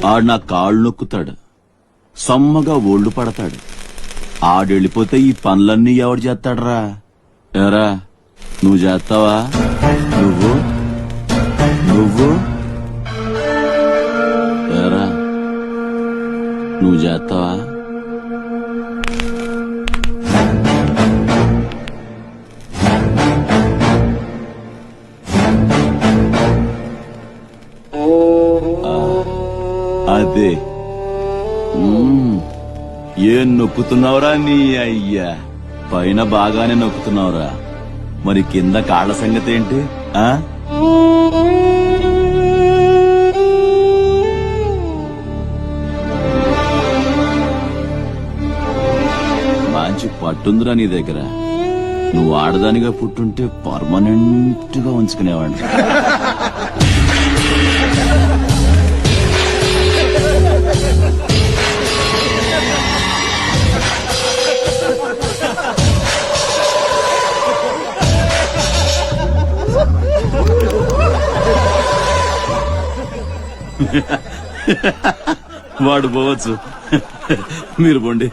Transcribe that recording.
ఆడు నా కాళ్ళు నొక్కుతాడు, సమ్మగా ఒళ్ళు పడతాడు. ఆడెళ్ళిపోతే ఈ పనులన్నీ ఎవడు చేస్తాడరా? ఎరా నువ్వు చేస్తావా? నువ్వు నువ్వు ఎరా నువ్వు చేస్తావా? అదే ఏం నొక్కుతున్నావురా నీ అయ్యా? పైన బాగానే నొక్కుతున్నావురా, మరి కింద కాళ్ళ సంగతి ఏంటి? ఆ మంచి పట్టుందిరా నీ దగ్గర. నువ్వు ఆడదానిగా పుట్టుంటే పర్మనెంట్ గా ఉంచుకునేవాడిని. వాడు పోవచ్చు, మీరు పోండి.